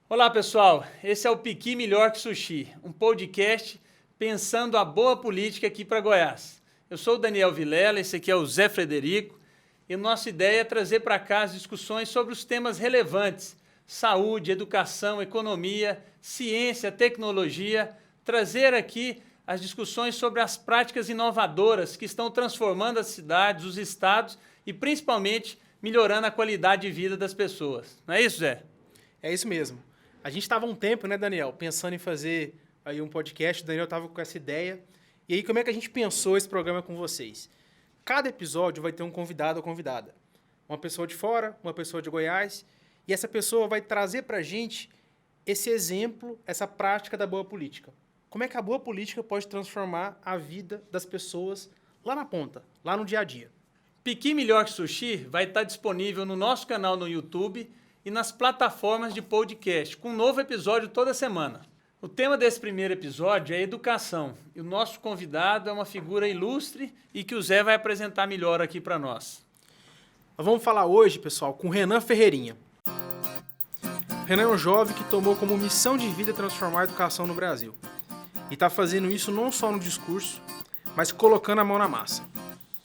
Olá pessoal, esse é o Piqui Melhor que Sushi, um podcast pensando a boa política aqui para Goiás. Eu sou o Daniel Vilela, esse aqui é o Zé Frederico, e nossa ideia é trazer para cá as discussões sobre os temas relevantes, saúde, educação, economia, ciência, tecnologia, trazer aqui as discussões sobre as práticas inovadoras que estão transformando as cidades, os estados e principalmente melhorando a qualidade de vida das pessoas. Não é isso, Zé? É isso mesmo. A gente estava um tempo, né, Daniel, pensando em fazer aí um podcast. O Daniel estava com essa ideia. E aí, como é que a gente pensou esse programa com vocês? Cada episódio vai ter um convidado ou convidada. Uma pessoa de fora, uma pessoa de Goiás. E essa pessoa vai trazer para a gente esse exemplo, essa prática da boa política. Como é que a boa política pode transformar a vida das pessoas lá na ponta, lá no dia a dia. Piqui Melhor que Sushi vai estar disponível no nosso canal no YouTube e nas plataformas de podcast, com um novo episódio toda semana. O tema desse primeiro episódio é educação, e o nosso convidado é uma figura ilustre e que o Zé vai apresentar melhor aqui para nós. Nós vamos falar hoje, pessoal, com o Renan Ferreirinha. O Renan é um jovem que tomou como missão de vida transformar a educação no Brasil. E está fazendo isso não só no discurso, mas colocando a mão na massa.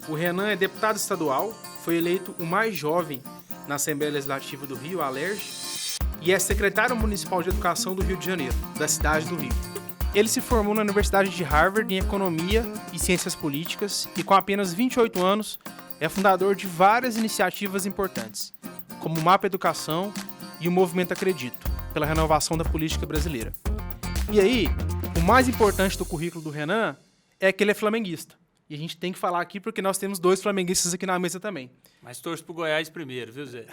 O Renan é deputado estadual, foi eleito o mais jovem na Assembleia Legislativa do Rio, a ALERJ, e é secretário municipal de Educação do Rio de Janeiro, da cidade do Rio. Ele se formou na Universidade de Harvard em Economia e Ciências Políticas e, com apenas 28 anos, é fundador de várias iniciativas importantes, como o Mapa Educação e o Movimento Acredito, pela renovação da política brasileira. E aí, o mais importante do currículo do Renan é que ele é flamenguista. E a gente tem que falar aqui porque nós temos dois flamenguistas aqui na mesa também. Mas torço pro Goiás primeiro, viu, Zé?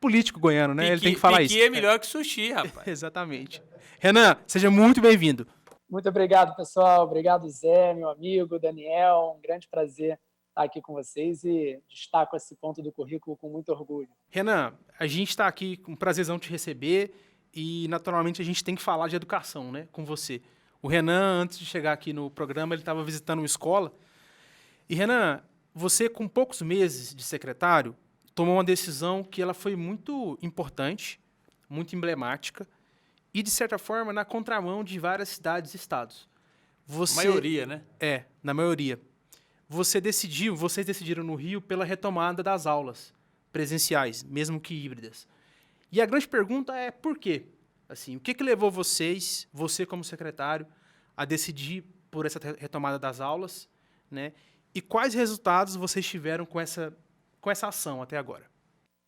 Político goiano, né? Piqui, Ele tem que falar Piqui isso. É melhor que sushi, rapaz. Exatamente. Renan, seja muito bem-vindo. Muito obrigado, pessoal. Obrigado, Zé, meu amigo, Daniel. Um grande prazer estar aqui com vocês e destaco esse ponto do currículo com muito orgulho. Renan, a gente está aqui com prazerzão te receber e, naturalmente, a gente tem que falar de educação, né, com você. O Renan, antes de chegar aqui no programa, ele estava visitando uma escola. E, Renan, você, com poucos meses de secretário, tomou uma decisão que ela foi muito importante, muito emblemática e, de certa forma, na contramão de várias cidades e estados. Maioria, né? Na maioria. Vocês decidiram no Rio pela retomada das aulas presenciais, mesmo que híbridas. E a grande pergunta é por quê? Assim, o que levou você como secretário, a decidir por essa retomada das aulas, né? E quais resultados vocês tiveram com essa ação até agora?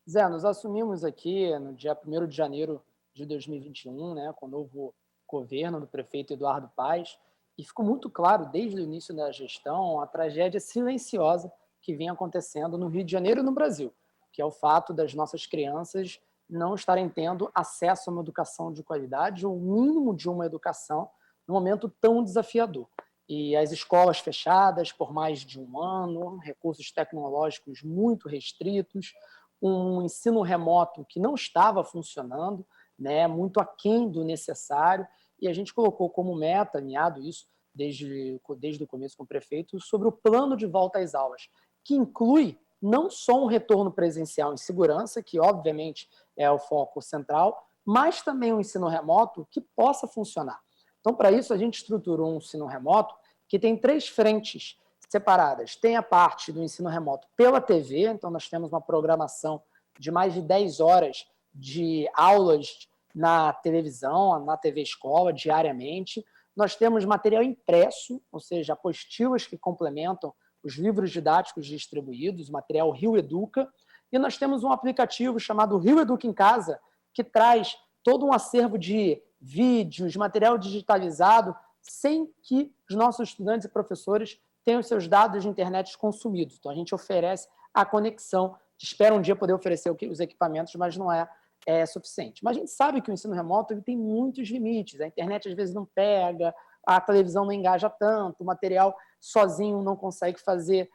Zé, nós assumimos aqui no dia 1º de janeiro de 2021, né, com o novo governo do prefeito Eduardo Paes, e ficou muito claro desde o início da gestão a tragédia silenciosa que vinha acontecendo no Rio de Janeiro e no Brasil, que é o fato das nossas crianças não estarem tendo acesso a uma educação de qualidade, ou o mínimo de uma educação, num momento tão desafiador. E as escolas fechadas por mais de um ano, recursos tecnológicos muito restritos, um ensino remoto que não estava funcionando, né, muito aquém do necessário, e a gente colocou como meta, alinhado isso desde o começo com o prefeito, sobre o plano de volta às aulas, que inclui não só um retorno presencial em segurança, que obviamente é o foco central, mas também um ensino remoto que possa funcionar. Então, para isso, a gente estruturou um ensino remoto que tem 3 frentes separadas. Tem a parte do ensino remoto pela TV, então nós temos uma programação de mais de 10 horas de aulas na televisão, na TV Escola, diariamente. Nós temos material impresso, ou seja, apostilas que complementam os livros didáticos distribuídos, o material Rio Educa, e nós temos um aplicativo chamado Rio Educa em Casa, que traz todo um acervo de vídeos, material digitalizado, sem que os nossos estudantes e professores tenham seus dados de internet consumidos. Então, a gente oferece a conexão. Espera um dia poder oferecer os equipamentos, mas não é suficiente. Mas a gente sabe que o ensino remoto ele tem muitos limites. A internet, às vezes, não pega, a televisão não engaja tanto, o material sozinho não consegue fazer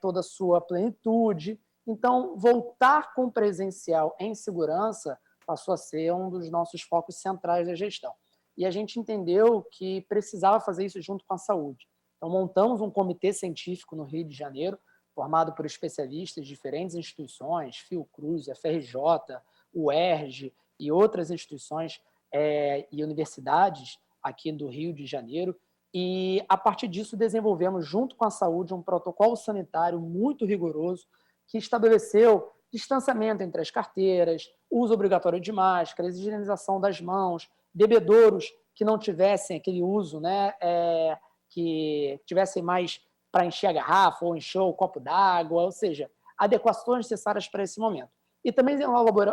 toda a sua plenitude. Então, voltar com o presencial em segurança passou a ser um dos nossos focos centrais da gestão. E a gente entendeu que precisava fazer isso junto com a saúde. Então, montamos um comitê científico no Rio de Janeiro, formado por especialistas de diferentes instituições, Fiocruz, FRJ, UERJ e outras instituições e universidades aqui do Rio de Janeiro. E, a partir disso, desenvolvemos, junto com a saúde, um protocolo sanitário muito rigoroso que estabeleceu distanciamento entre as carteiras, uso obrigatório de máscaras, higienização das mãos, bebedouros que não tivessem aquele uso, né, que tivessem mais para encher a garrafa ou encher o copo d'água, ou seja, adequações necessárias para esse momento. E também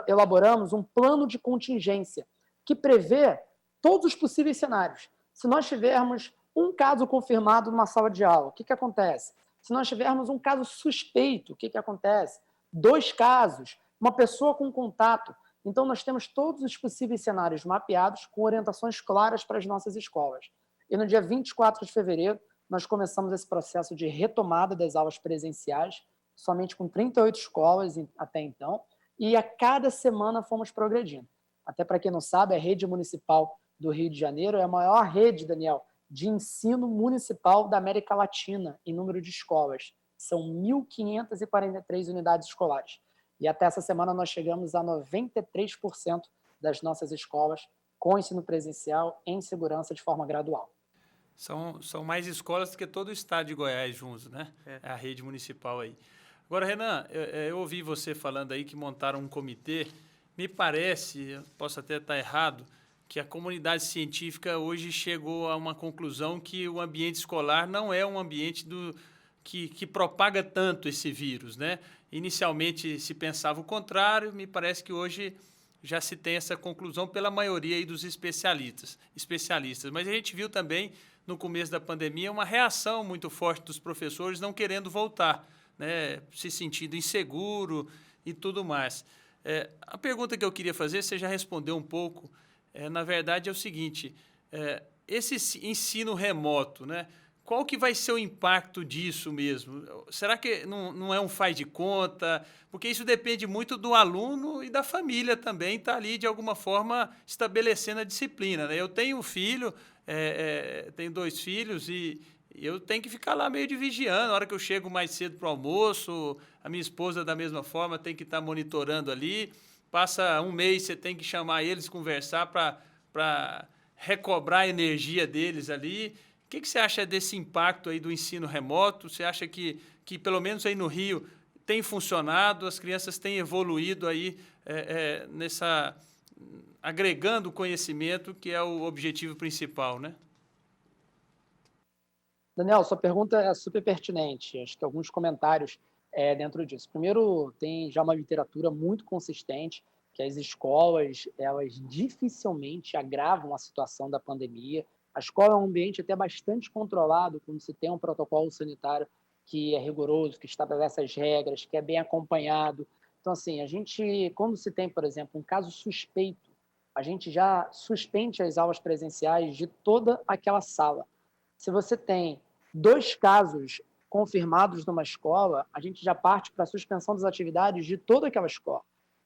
elaboramos um plano de contingência que prevê todos os possíveis cenários. Se nós tivermos um caso confirmado numa sala de aula, o que acontece? Se nós tivermos um caso suspeito, o que acontece? 2 casos, uma pessoa com contato. Então, nós temos todos os possíveis cenários mapeados com orientações claras para as nossas escolas. E no dia 24 de fevereiro, nós começamos esse processo de retomada das aulas presenciais, somente com 38 escolas até então, e a cada semana fomos progredindo. Até para quem não sabe, a rede municipal do Rio de Janeiro é a maior rede, Daniel, de ensino municipal da América Latina em número de escolas. São 1.543 unidades escolares. E até essa semana nós chegamos a 93% das nossas escolas com ensino presencial em segurança de forma gradual. São mais escolas do que todo o estado de Goiás juntos, né? É a rede municipal aí. Agora, Renan, eu ouvi você falando aí que montaram um comitê. Me parece, eu posso até estar errado, que a comunidade científica hoje chegou a uma conclusão que o ambiente escolar não é um ambiente que propaga tanto esse vírus, né? Inicialmente se pensava o contrário, me parece que hoje já se tem essa conclusão pela maioria aí dos especialistas. Mas a gente viu também, no começo da pandemia, uma reação muito forte dos professores não querendo voltar, né? Se sentindo inseguro e tudo mais. A pergunta que eu queria fazer, você já respondeu um pouco, na verdade é o seguinte, esse ensino remoto, né? Qual que vai ser o impacto disso mesmo? Será que não é um faz de conta? Porque isso depende muito do aluno e da família também estar ali, de alguma forma, estabelecendo a disciplina, né? Eu tenho um filho, tenho 2 filhos e eu tenho que ficar lá meio de vigiando. Na hora que eu chego mais cedo para o almoço, a minha esposa, da mesma forma, tem que estar monitorando ali. Passa um mês, você tem que chamar eles, conversar para recobrar a energia deles ali. O que você acha desse impacto aí do ensino remoto? Você acha que pelo menos aí no Rio, tem funcionado, as crianças têm evoluído aí agregando conhecimento, que é o objetivo principal, né? Daniel, sua pergunta é super pertinente. Acho que alguns comentários dentro disso. Primeiro, tem já uma literatura muito consistente que as escolas, elas dificilmente agravam a situação da pandemia. A escola é um ambiente até bastante controlado, quando se tem um protocolo sanitário que é rigoroso, que estabelece as regras, que é bem acompanhado. Então, assim, a gente, quando se tem, por exemplo, um caso suspeito, a gente já suspende as aulas presenciais de toda aquela sala. Se você tem 2 casos confirmados numa escola, a gente já parte para a suspensão das atividades de toda aquela escola,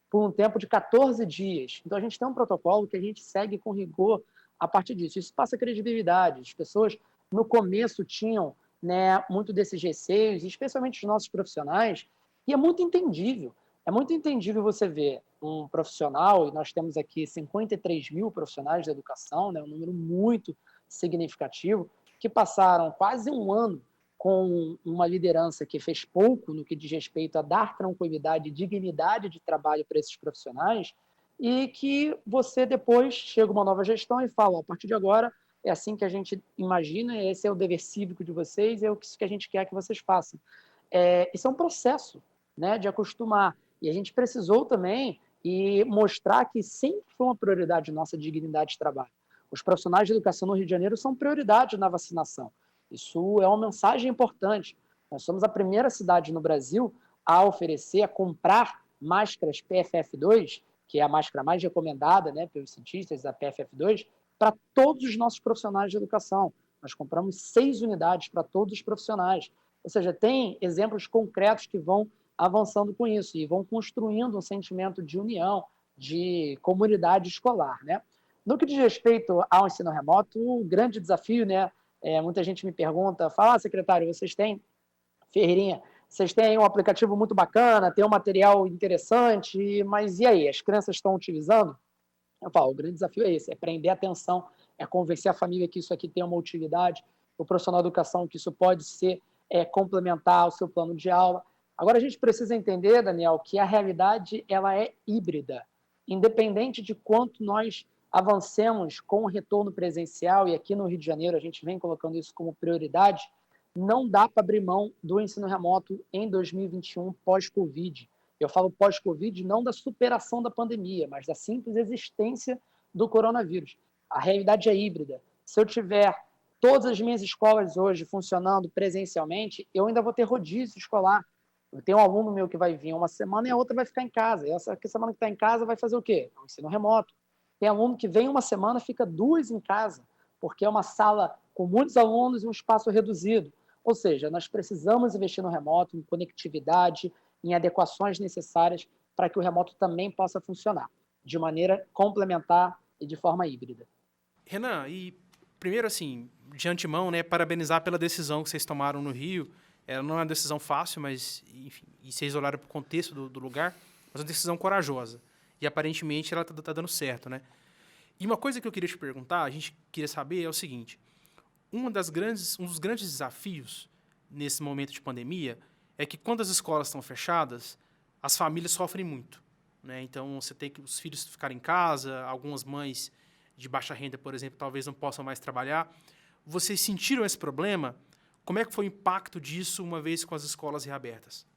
por um tempo de 14 dias. Então, a gente tem um protocolo que a gente segue com rigor a partir disso. Isso passa credibilidade. As pessoas, no começo, tinham, né, muito desses receios, especialmente os nossos profissionais, e é muito entendível. É muito entendível você ver um profissional, e nós temos aqui 53 mil profissionais da educação, né, um número muito significativo, que passaram quase um ano com uma liderança que fez pouco no que diz respeito a dar tranquilidade e dignidade de trabalho para esses profissionais, e que você depois chega uma nova gestão e fala, a partir de agora é assim que a gente imagina, esse é o dever cívico de vocês, é o que a gente quer que vocês façam. Isso é um processo, né, de acostumar. E a gente precisou também mostrar que sempre foi uma prioridade nossa dignidade de trabalho. Os profissionais de educação no Rio de Janeiro são prioridade na vacinação. Isso é uma mensagem importante. Nós somos a primeira cidade no Brasil a oferecer, a comprar máscaras PFF2, que é a máscara mais recomendada, né, pelos cientistas, a PFF2, para todos os nossos profissionais de educação. Nós compramos 6 unidades para todos os profissionais. Ou seja, tem exemplos concretos que vão avançando com isso e vão construindo um sentimento de união, de comunidade escolar, né? No que diz respeito ao ensino remoto, o grande desafio, né? Muita gente me pergunta, fala, secretário, Ferreirinha, vocês têm aí um aplicativo muito bacana, tem um material interessante, mas e aí, as crianças estão utilizando? Eu falo, o grande desafio é esse, é prender a atenção, é convencer a família que isso aqui tem uma utilidade, o profissional de educação que isso pode ser complementar ao seu plano de aula. Agora, a gente precisa entender, Daniel, que a realidade ela é híbrida. Independente de quanto nós avancemos com o retorno presencial, e aqui no Rio de Janeiro a gente vem colocando isso como prioridade, não dá para abrir mão do ensino remoto em 2021 pós-Covid. Eu falo pós-Covid não da superação da pandemia, mas da simples existência do coronavírus. A realidade é híbrida. Se eu tiver todas as minhas escolas hoje funcionando presencialmente, eu ainda vou ter rodízio escolar. Eu tenho um aluno meu que vai vir uma semana e a outra vai ficar em casa. E essa semana que está em casa vai fazer o quê? O ensino remoto. Tem aluno que vem uma semana e fica 2 em casa, porque é uma sala com muitos alunos e um espaço reduzido. Ou seja, nós precisamos investir no remoto, em conectividade, em adequações necessárias para que o remoto também possa funcionar de maneira complementar e de forma híbrida. Renan, e primeiro, assim, de antemão, né, parabenizar pela decisão que vocês tomaram no Rio. Não é uma decisão fácil, mas, enfim, e vocês olharam para o contexto do lugar, mas uma decisão corajosa. E, aparentemente, ela está dando certo, né? E uma coisa que eu queria te perguntar, a gente queria saber, é o seguinte. Um dos grandes desafios nesse momento de pandemia é que, quando as escolas estão fechadas, as famílias sofrem muito, né? Então, você tem que os filhos ficarem em casa, algumas mães de baixa renda, por exemplo, talvez não possam mais trabalhar. Vocês sentiram esse problema? Como é que foi o impacto disso uma vez com as escolas reabertas?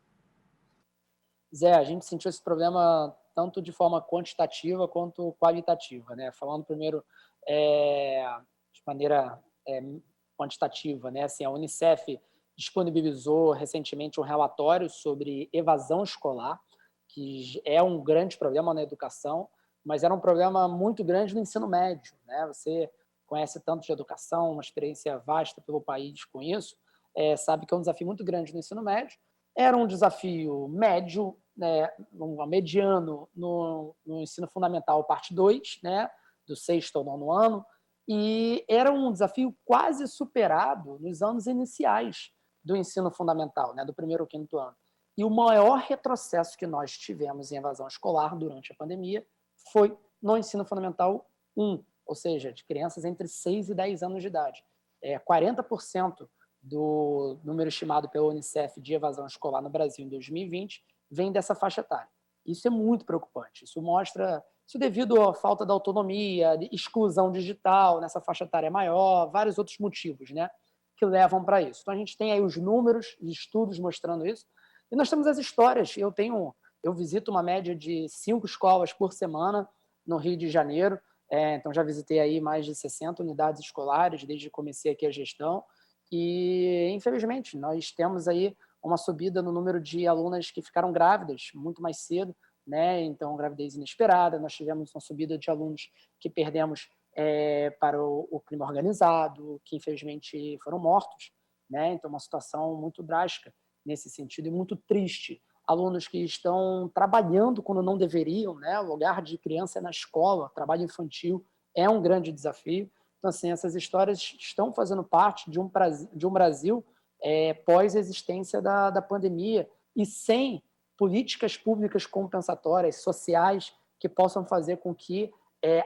Zé, a gente sentiu esse problema tanto de forma quantitativa quanto qualitativa, né? Falando primeiro de maneira quantitativa, né? Assim, a Unicef disponibilizou recentemente um relatório sobre evasão escolar, que é um grande problema na educação, mas era um problema muito grande no ensino médio, né? Você conhece tanto de educação, uma experiência vasta pelo país com isso, sabe que é um desafio muito grande no ensino médio. Era um desafio médio, né, mediano no ensino fundamental, parte 2, né, do 6º ao 9º ano, e era um desafio quase superado nos anos iniciais do ensino fundamental, né, do 1º ao 5º ano. E o maior retrocesso que nós tivemos em evasão escolar durante a pandemia foi no ensino fundamental 1, ou seja, de crianças entre 6 e 10 anos de idade. 40% do número estimado pela Unicef de evasão escolar no Brasil em 2020 vem dessa faixa etária. Isso é muito preocupante. Isso devido à falta da autonomia, de exclusão digital nessa faixa etária maior, vários outros motivos, né, que levam para isso. Então, a gente tem aí os números de estudos mostrando isso, e nós temos as histórias. Eu visito uma média de 5 escolas por semana no Rio de Janeiro, então já visitei aí mais de 60 unidades escolares desde que comecei aqui a gestão, e, infelizmente, nós temos aí uma subida no número de alunas que ficaram grávidas muito mais cedo, né? Então, gravidez inesperada. Nós tivemos uma subida de alunos que perdemos para o crime organizado, que, infelizmente, foram mortos, né? Então, uma situação muito drástica nesse sentido e muito triste. Alunos que estão trabalhando quando não deveriam, né? O lugar de criança é na escola, trabalho infantil é um grande desafio. Então, assim, essas histórias estão fazendo parte de um Brasil pós-existência da pandemia e sem políticas públicas compensatórias, sociais, que possam fazer com que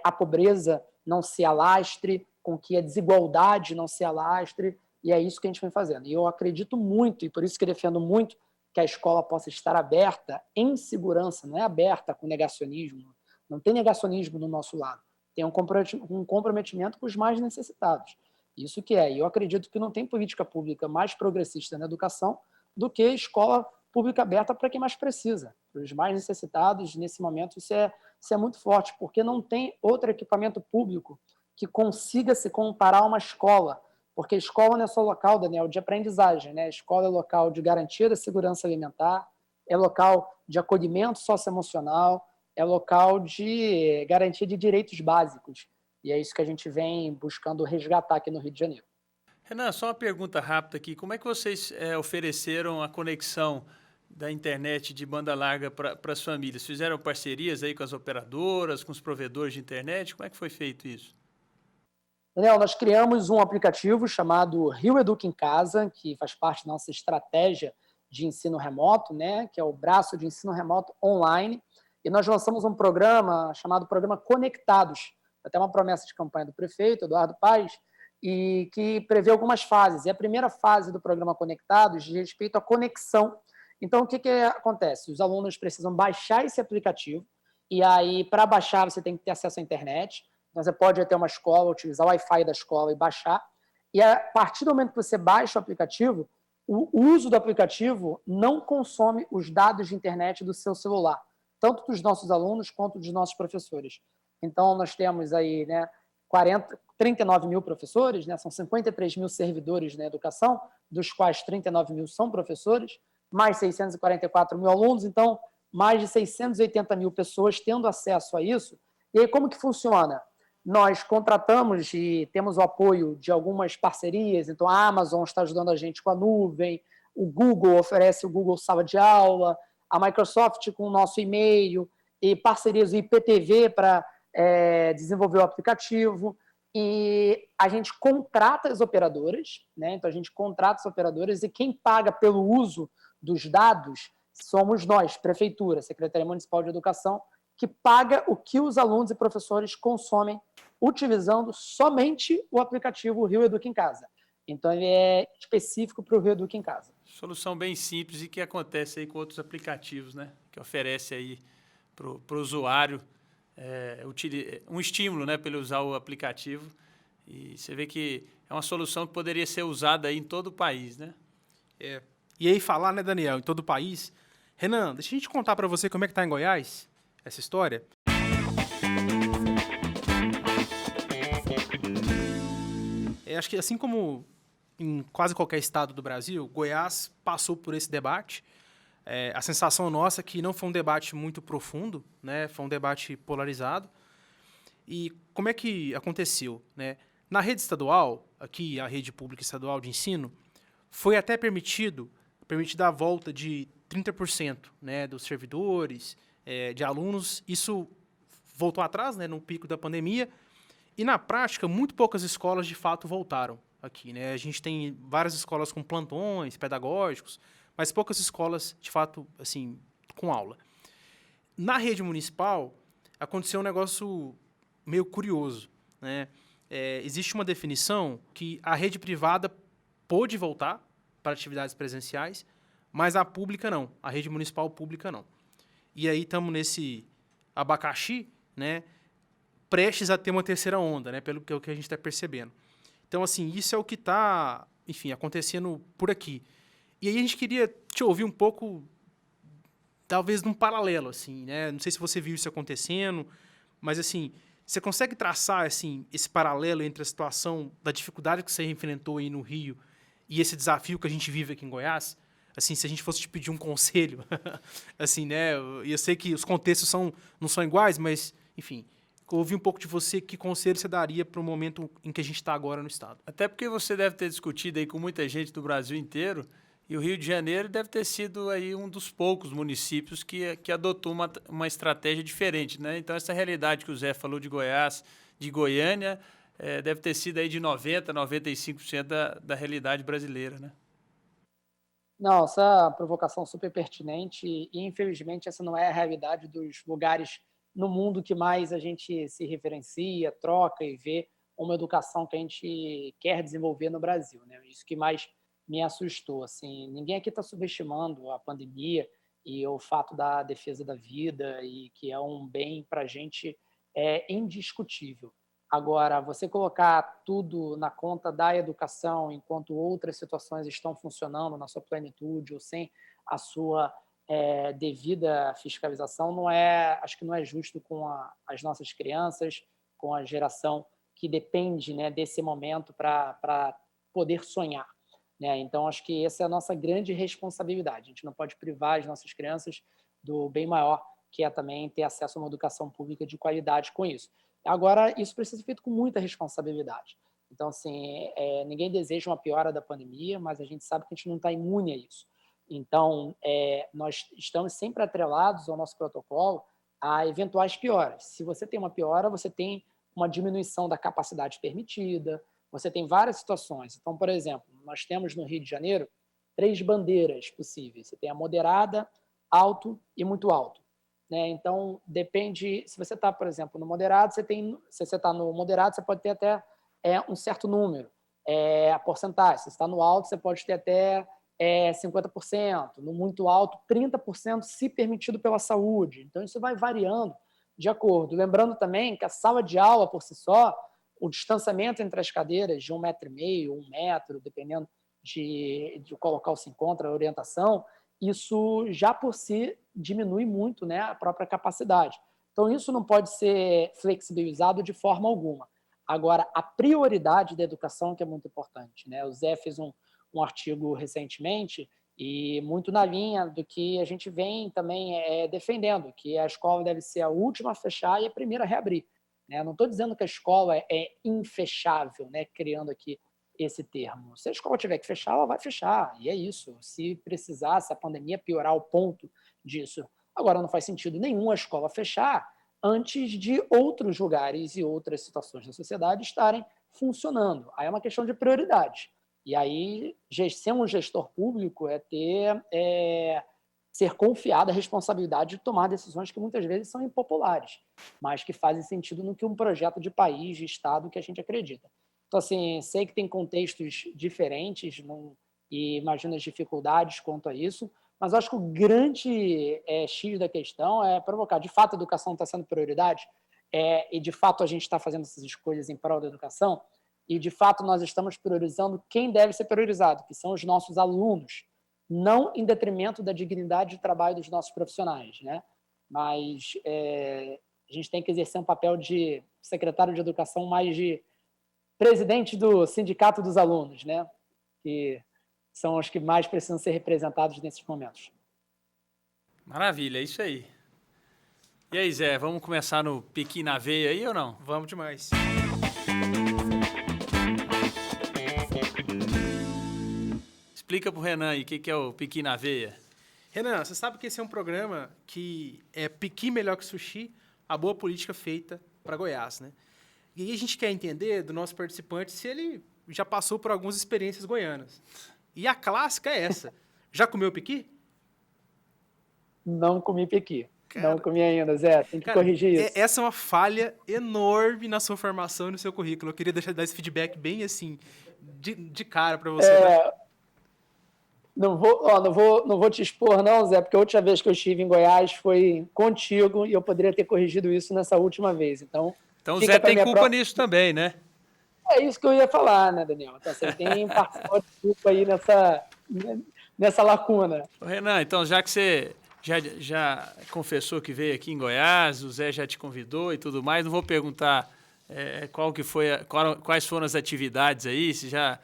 a pobreza não se alastre, com que a desigualdade não se alastre, e é isso que a gente vem fazendo. E eu acredito muito, e por isso que defendo muito, que a escola possa estar aberta em segurança, não é aberta com negacionismo, não tem negacionismo do nosso lado. Tem um comprometimento com os mais necessitados. Isso que é. E eu acredito que não tem política pública mais progressista na educação do que escola pública aberta para quem mais precisa. Para os mais necessitados, nesse momento, isso é muito forte, porque não tem outro equipamento público que consiga se comparar a uma escola. Porque a escola não é só local, Daniel, de aprendizagem, né? A escola é local de garantia da segurança alimentar, é local de acolhimento socioemocional, é local de garantia de direitos básicos. E é isso que a gente vem buscando resgatar aqui no Rio de Janeiro. Renan, só uma pergunta rápida aqui. Como é que vocês ofereceram a conexão da internet de banda larga para as famílias? Fizeram parcerias aí com as operadoras, com os provedores de internet? Como é que foi feito isso? Daniel, nós criamos um aplicativo chamado Rio Educa em Casa, que faz parte da nossa estratégia de ensino remoto, né, que é o braço de ensino remoto online. e nós lançamos um programa chamado Programa Conectados, até uma promessa de campanha do prefeito, Eduardo Paes, e que prevê algumas fases. E a primeira fase do Programa Conectados diz respeito à conexão. Então, o que acontece? Os alunos precisam baixar esse aplicativo, e aí, para baixar, você tem que ter acesso à internet. Então, você pode ir até uma escola, utilizar o Wi-Fi da escola e baixar. E a partir do momento que você baixa o aplicativo, o uso do aplicativo não consome os dados de internet do seu celular, tanto dos nossos alunos quanto dos nossos professores. Então, nós temos aí 39 mil professores, são 53 mil servidores na educação, dos quais 39 mil são professores, mais 644 mil alunos, então mais de 680 mil pessoas tendo acesso a isso. E aí como que funciona? Nós contratamos e temos o apoio de algumas parcerias, então a Amazon está ajudando a gente com a nuvem, o Google oferece o Google Sala de Aula, a Microsoft com o nosso e-mail, e parcerias do IPTV para desenvolver o aplicativo, e a gente contrata as operadoras, então a gente contrata as operadoras e quem paga pelo uso dos dados somos nós, Prefeitura, Secretaria Municipal de Educação, que paga o que os alunos e professores consomem utilizando somente o aplicativo Rio Educa em Casa. Então, ele é específico para o Rio Educa em Casa. Solução bem simples e que acontece aí com outros aplicativos, que oferece aí para o usuário um estímulo, para ele usar o aplicativo. E você vê que é uma solução que poderia ser usada aí em todo o país, E aí falar, Daniel, em todo o país. Renan, deixa a gente contar para você como é que tá em Goiás essa história. Acho que assim como em quase qualquer estado do Brasil, Goiás passou por esse debate. A sensação nossa é que não foi um debate muito profundo, foi um debate polarizado. E como é que aconteceu? Na rede estadual, aqui a rede pública estadual de ensino, foi até permitida a volta de 30% dos servidores, de alunos. Isso voltou atrás, no pico da pandemia. E, na prática, muito poucas escolas, de fato, voltaram aqui. A gente tem várias escolas com plantões pedagógicos, mas poucas escolas, de fato, assim, com aula. Na rede municipal, aconteceu um negócio meio curioso. Existe uma definição que a rede privada pôde voltar para atividades presenciais, mas a pública não, a rede municipal pública não. E aí estamos nesse abacaxi, prestes a ter uma terceira onda, pelo que a gente está percebendo. Então, assim, isso é o que está, enfim, acontecendo por aqui. E aí a gente queria te ouvir um pouco, talvez num paralelo, assim, Não sei se você viu isso acontecendo, mas, assim, você consegue traçar, assim, esse paralelo entre a situação da dificuldade que você enfrentou aí no Rio e esse desafio que a gente vive aqui em Goiás? Assim, se a gente fosse te pedir um conselho, assim, eu sei que os contextos não são iguais, mas, enfim, ouvir um pouco de você, que conselho você daria para o momento em que a gente está agora no Estado? Até porque você deve ter discutido aí com muita gente do Brasil inteiro, e o Rio de Janeiro deve ter sido aí um dos poucos municípios que adotou uma estratégia diferente, Então, essa realidade que o Zé falou de Goiás, de Goiânia, deve ter sido aí de 90%, 95% da realidade brasileira, Não, essa provocação super pertinente e, infelizmente, essa não é a realidade dos lugares no mundo que mais a gente se referencia, troca e vê uma educação que a gente quer desenvolver no Brasil, Isso que mais me assustou, assim, ninguém aqui está subestimando a pandemia e o fato da defesa da vida e que é um bem para a gente indiscutível. Agora, você colocar tudo na conta da educação enquanto outras situações estão funcionando na sua plenitude ou sem a sua devida fiscalização, acho que não é justo com as nossas crianças, com a geração que depende desse momento para poder sonhar. Então, acho que essa é a nossa grande responsabilidade. A gente não pode privar as nossas crianças do bem maior, que é também ter acesso a uma educação pública de qualidade com isso. Agora, isso precisa ser feito com muita responsabilidade. Então, assim, ninguém deseja uma piora da pandemia, mas a gente sabe que a gente não está imune a isso. Então, nós estamos sempre atrelados ao nosso protocolo a eventuais pioras. Se você tem uma piora, você tem uma diminuição da capacidade permitida, você tem várias situações. Então, por exemplo, nós temos no Rio de Janeiro 3 bandeiras possíveis. Você tem a moderada, alto e muito alto. né? Então, depende, se você está, por exemplo, no moderado, se você está no moderado, você pode ter até um certo número, a porcentagem. Se você está no alto, você pode ter até 50%, no muito alto, 30% se permitido pela saúde. Então, isso vai variando de acordo. Lembrando também que a sala de aula, por si só, o distanciamento entre as cadeiras de 1,5 m, 1 metro, dependendo de qual local se encontra, a orientação, isso já por si diminui muito, né, a própria capacidade. Então, isso não pode ser flexibilizado de forma alguma. Agora, a prioridade da educação que é muito importante, né? O Zé fez um artigo recentemente e muito na linha do que a gente vem também defendendo, que a escola deve ser a última a fechar e a primeira a reabrir, né? Não estou dizendo que a escola é infechável, né? Criando aqui esse termo. Se a escola tiver que fechar, ela vai fechar, e é isso. Se precisar, se a pandemia piorar ao ponto disso. Agora, não faz sentido nenhum a escola fechar antes de outros lugares e outras situações da sociedade estarem funcionando. Aí é uma questão de prioridade. E aí, ser um gestor público ser confiado a responsabilidade de tomar decisões que muitas vezes são impopulares, mas que fazem sentido no que um projeto de país, de Estado, que a gente acredita. Então, assim, sei que tem contextos diferentes e imagino as dificuldades quanto a isso, mas eu acho que o grande X da questão é provocar. De fato, a educação está sendo prioridade e, de fato, a gente está fazendo essas escolhas em prol da educação e, de fato, nós estamos priorizando quem deve ser priorizado, que são os nossos alunos, não em detrimento da dignidade de trabalho dos nossos profissionais, né? Mas a gente tem que exercer um papel de secretário de educação mais de presidente do sindicato dos alunos, né? Que são os que mais precisam ser representados nesses momentos. Maravilha, é isso aí. E aí, Zé, vamos começar no Piqui na Veia aí ou não? Vamos demais. Explica pro Renan aí o que é o Piqui na Veia. Renan, você sabe que esse é um programa que é piqui melhor que sushi, a boa política feita para Goiás, né? E aí a gente quer entender do nosso participante se ele já passou por algumas experiências goianas. E a clássica é essa. Já comeu piqui? Não comi piqui. Não comi ainda, Zé. Tem que corrigir isso. Essa é uma falha enorme na sua formação e no seu currículo. Eu queria dar esse feedback bem assim, de cara para você. Né? Não vou te expor, não, Zé, porque a última vez que eu estive em Goiás foi contigo e eu poderia ter corrigido isso nessa última vez. Então o Zé tem culpa nisso também, né? É isso que eu ia falar, né, Daniel? Então, você tem parcial de culpa aí nessa lacuna. Renan, então, já que você já confessou que veio aqui em Goiás, o Zé já te convidou e tudo mais, não vou perguntar quais foram as atividades aí, se já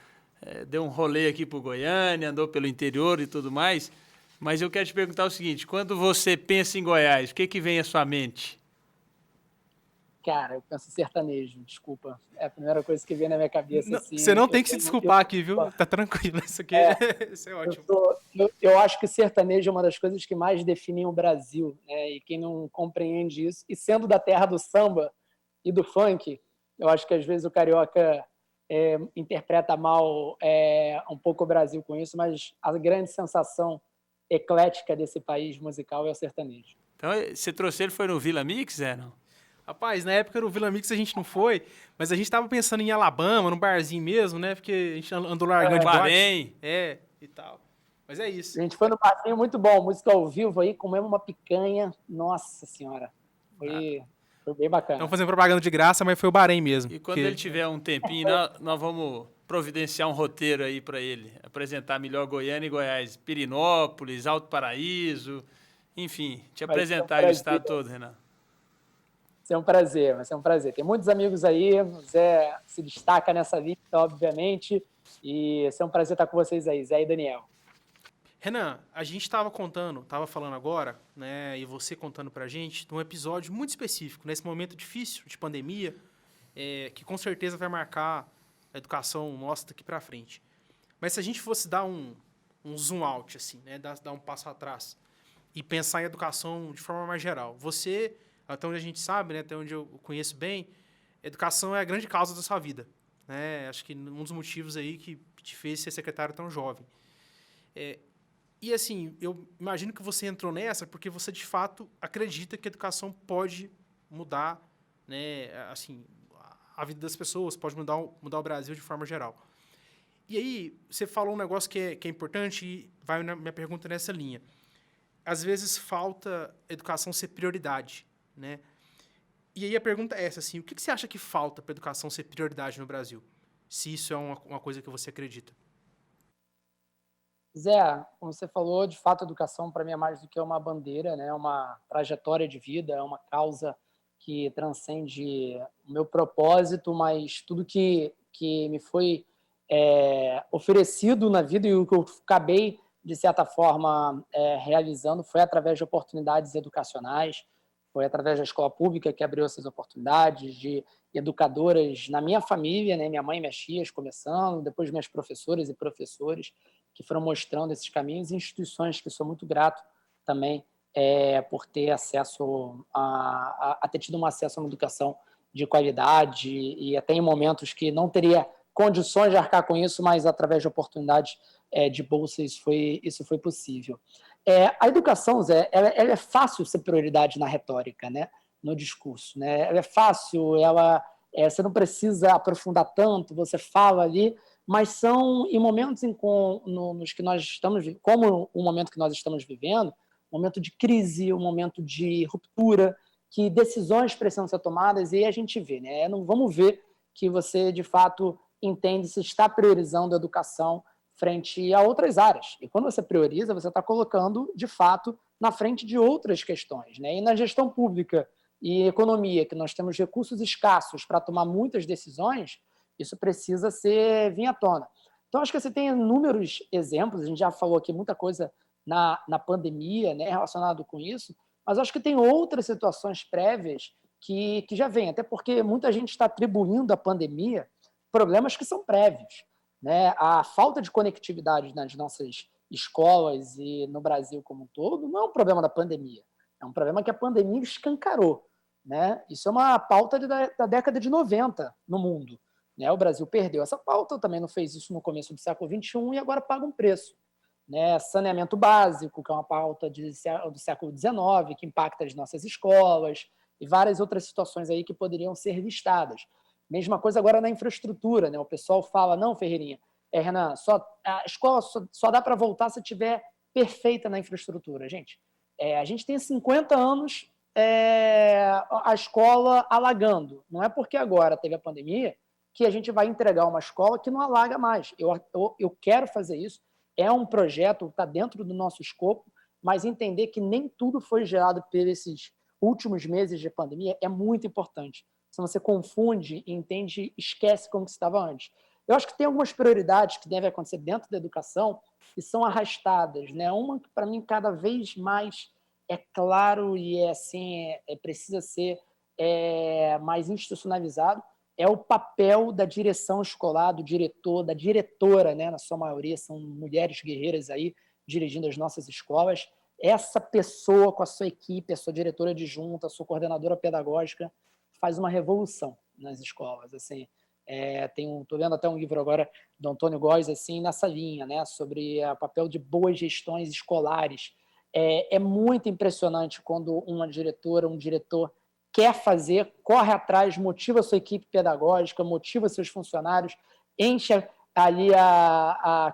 deu um rolê aqui para o Goiânia, andou pelo interior e tudo mais, mas eu quero te perguntar o seguinte, quando você pensa em Goiás, o que vem à sua mente? Cara, eu penso sertanejo, desculpa. É a primeira coisa que vem na minha cabeça. Não, assim, você não tem que se desculpar aqui, viu? Tá tranquilo, isso aqui isso é ótimo. Eu acho que sertanejo é uma das coisas que mais definem o Brasil, né? E quem não compreende isso, e sendo da terra do samba e do funk, eu acho que às vezes o carioca interpreta mal um pouco o Brasil com isso, mas a grande sensação eclética desse país musical é o sertanejo. Então, você trouxe ele, foi no Vila Mix, não? Rapaz, na época no Vila Mix a gente não foi, mas a gente tava pensando em Alabama, num barzinho mesmo, né? Porque a gente andou largando de Bahrein. E tal. Mas é isso. A gente foi no barzinho muito bom, música ao vivo aí, comemos uma picanha. Nossa Senhora. Foi bem bacana. Estamos fazendo propaganda de graça, mas foi o Bahrein mesmo. E quando ele tiver um tempinho, nós vamos providenciar um roteiro aí para ele. Apresentar melhor Goiânia e Goiás. Pirinópolis, Alto Paraíso, enfim, te apresentar o estado todo, Renan. Vai ser um prazer. Tem muitos amigos aí, o Zé se destaca nessa lista, obviamente, e vai ser um prazer estar com vocês aí, Zé e Daniel. Renan, a gente estava falando agora, né, e você contando pra gente, de um episódio muito específico, nesse momento difícil de pandemia, que com certeza vai marcar a educação nossa daqui para frente. Mas se a gente fosse dar um zoom out, assim, né, dar um passo atrás e pensar em educação de forma mais geral, você... Até onde a gente sabe, né, até onde eu conheço bem, educação é a grande causa da sua vida. Né? Acho que um dos motivos aí que te fez ser secretário tão jovem. E assim, eu imagino que você entrou nessa porque você de fato acredita que a educação pode mudar, né, assim, a vida das pessoas, pode mudar o Brasil de forma geral. E aí, você falou um negócio que é importante e vai na minha pergunta nessa linha. Às vezes falta educação ser prioridade, né? E aí a pergunta é essa, assim, o que você acha que falta para a educação ser prioridade no Brasil? Se isso é uma coisa que você acredita. Zé, como você falou, de fato, a educação para mim é mais do que uma bandeira, né? É uma trajetória de vida, é uma causa que transcende o meu propósito, mas tudo que me foi oferecido na vida e o que eu acabei, de certa forma, realizando foi através de oportunidades educacionais, foi através da escola pública que abriu essas oportunidades, de educadoras na minha família, né? Minha mãe e minhas tias começando, depois minhas professoras e professores, que foram mostrando esses caminhos, e instituições que sou muito grato também por ter acesso a ter tido um acesso a uma educação de qualidade e até em momentos que não teria condições de arcar com isso, mas através de oportunidades de bolsa isso foi possível. A educação, Zé, ela é fácil ser prioridade na retórica, né? No discurso, né? Ela é fácil, você não precisa aprofundar tanto, você fala ali, mas são em momentos nos que nós estamos, como o momento que nós estamos vivendo, um momento de crise, um momento de ruptura, que decisões precisam ser tomadas, e aí a gente vê, né? Não vamos ver que você, de fato, entende se está priorizando a educação frente a outras áreas. E quando você prioriza, você está colocando, de fato, na frente de outras questões, né? E na gestão pública e economia, que nós temos recursos escassos para tomar muitas decisões, isso precisa vir à tona. Então, acho que você tem inúmeros exemplos, a gente já falou aqui muita coisa na pandemia, né, relacionado com isso, mas acho que tem outras situações prévias que já vêm, até porque muita gente está atribuindo à pandemia problemas que são prévios, né? A falta de conectividade nas nossas escolas e no Brasil como um todo não é um problema da pandemia, é um problema que a pandemia escancarou, né? Isso é uma pauta da década de 90 no mundo, né? O Brasil perdeu essa pauta, também não fez isso no começo do século XXI e agora paga um preço, né? Saneamento básico, que é uma pauta do século XIX, que impacta as nossas escolas, e várias outras situações aí que poderiam ser listadas. Mesma coisa agora na infraestrutura, né? O pessoal fala, não, Ferreirinha, Renan, a escola só dá para voltar se tiver perfeita na infraestrutura. Gente, a gente tem 50 anos a escola alagando. Não é porque agora teve a pandemia que a gente vai entregar uma escola que não alaga mais. Eu quero fazer isso, é um projeto, está dentro do nosso escopo, mas entender que nem tudo foi gerado por esses últimos meses de pandemia é muito importante. Se você confunde, entende, esquece como que estava antes. Eu acho que tem algumas prioridades que devem acontecer dentro da educação e são arrastadas, né? Uma que, para mim, cada vez mais é claro e precisa ser mais institucionalizado, é o papel da direção escolar, do diretor, da diretora, né? Na sua maioria são mulheres guerreiras aí dirigindo as nossas escolas. Essa pessoa com a sua equipe, a sua diretora adjunta, a sua coordenadora pedagógica, faz uma revolução nas escolas. Assim, estou lendo até um livro agora do Antônio Góes assim, nessa linha, né? Sobre o papel de boas gestões escolares. É muito impressionante quando uma diretora, um diretor quer fazer, corre atrás, motiva a sua equipe pedagógica, motiva seus funcionários, enche ali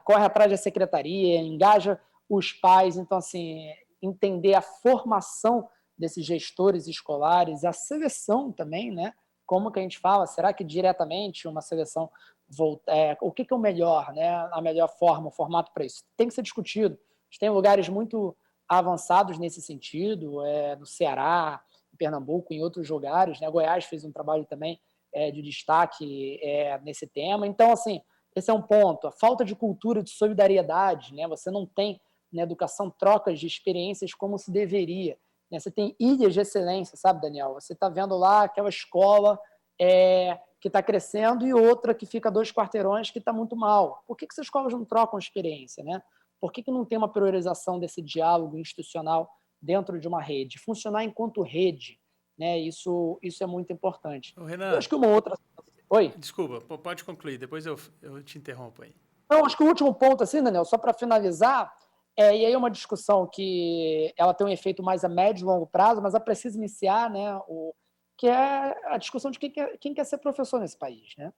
corre atrás da secretaria, engaja os pais. Então, assim, entender a formação desses gestores escolares, a seleção também, né? Como que a gente fala? Será que diretamente uma seleção o que é o melhor, né? A melhor forma, o formato para isso? Tem que ser discutido. A gente tem lugares muito avançados nesse sentido, no Ceará, em Pernambuco, em outros lugares, né? Goiás fez um trabalho também de destaque nesse tema. Então, assim, esse é um ponto. A falta de cultura de solidariedade, né? Você não tem na educação trocas de experiências como se deveria. Né? Você tem ilhas de excelência, sabe, Daniel? Você está vendo lá aquela escola que está crescendo e outra que fica a 2 quarteirões que está muito mal. Por que essas escolas não trocam experiência, né? Por que não tem uma priorização desse diálogo institucional dentro de uma rede? Funcionar enquanto rede, né? Isso é muito importante. Ô, Renan, eu acho que uma outra... Oi? Desculpa, pode concluir, depois eu te interrompo aí. Não, acho que o último ponto, assim, Daniel, só para finalizar, E aí é uma discussão que ela tem um efeito mais a médio e longo prazo, mas ela precisa iniciar, né, que é a discussão de quem quer ser professor nesse país, né?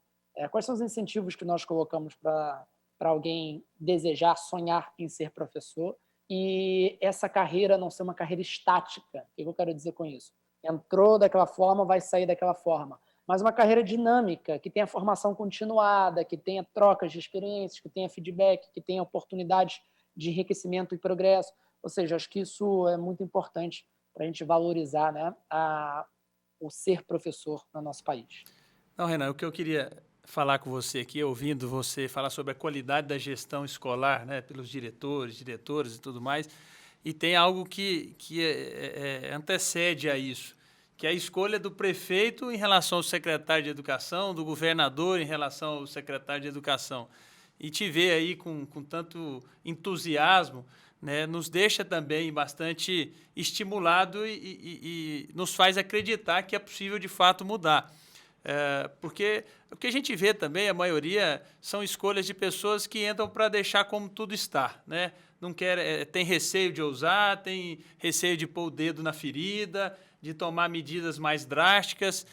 Quais são os incentivos que nós colocamos para alguém desejar, sonhar em ser professor e essa carreira não ser uma carreira estática. O que eu quero dizer com isso? Entrou daquela forma, vai sair daquela forma. Mas uma carreira dinâmica, que tenha formação continuada, que tenha trocas de experiências, que tenha feedback, que tenha oportunidades de enriquecimento e progresso. Ou seja, acho que isso é muito importante para a gente valorizar, né, o ser professor no nosso país. Não, Renan, o que eu queria falar com você aqui, ouvindo você falar sobre a qualidade da gestão escolar, né, pelos diretoras e tudo mais, e tem algo que antecede a isso, que é a escolha do prefeito em relação ao secretário de Educação, do governador em relação ao secretário de Educação. E te ver aí com tanto entusiasmo, né, nos deixa também bastante estimulado e nos faz acreditar que é possível, de fato, mudar. Porque o que a gente vê também, a maioria, são escolhas de pessoas que entram para deixar como tudo está, né? Não quer, tem receio de ousar, tem receio de pôr o dedo na ferida, de tomar medidas mais drásticas.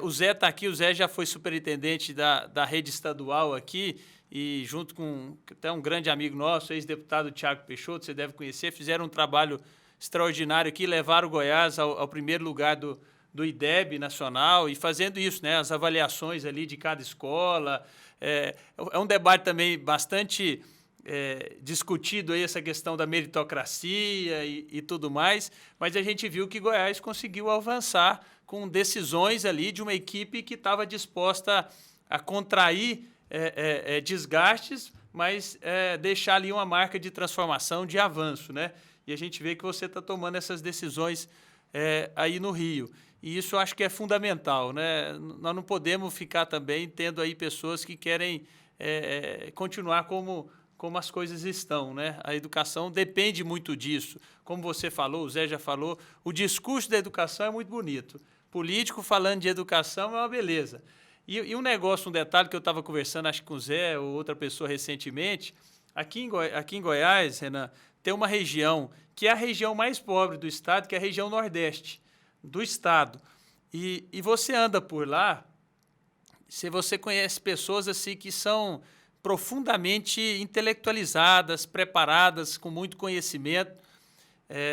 O Zé está aqui, o Zé já foi superintendente da rede estadual aqui, e junto com até um grande amigo nosso, ex-deputado Tiago Peixoto, você deve conhecer, fizeram um trabalho extraordinário aqui, levaram o Goiás ao primeiro lugar do IDEB nacional, e fazendo isso, né, as avaliações ali de cada escola. É um debate também bastante discutido aí, essa questão da meritocracia e tudo mais, mas a gente viu que Goiás conseguiu avançar com decisões ali de uma equipe que estava disposta a contrair desgastes, mas deixar ali uma marca de transformação, de avanço, né? E a gente vê que você está tomando essas decisões aí no Rio. E isso eu acho que é fundamental, né? Nós não podemos ficar também tendo aí pessoas que querem continuar como as coisas estão, né? A educação depende muito disso. Como você falou, o Zé já falou, o discurso da educação é muito bonito. Político falando de educação é uma beleza. E um negócio, um detalhe que eu estava conversando, acho que com o Zé ou outra pessoa recentemente, aqui em Goiás, Renan, tem uma região que é a região mais pobre do estado, que é a região nordeste do estado. E você anda por lá, se você conhece pessoas assim que são profundamente intelectualizadas, preparadas, com muito conhecimento.